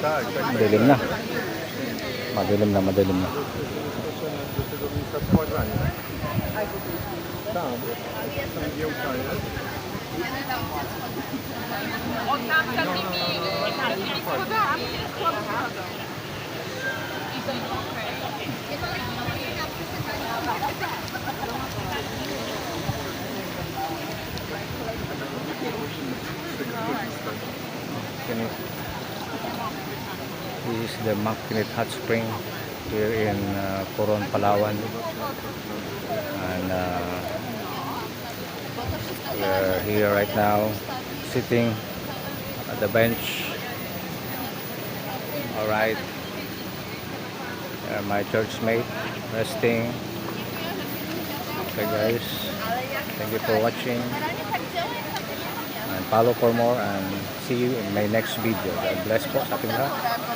Madilim na. Madilim na, madilim na. Do tego miejsca składania. Tam są giełkanie. Tam takimi schodami. This is the Makinit Hot Spring here in Coron, Palawan. And we're here right now, sitting at the bench. Alright. My church mate resting. Okay guys, thank you for watching. And follow for more and see you in my next video. God bless po sa ating lahat.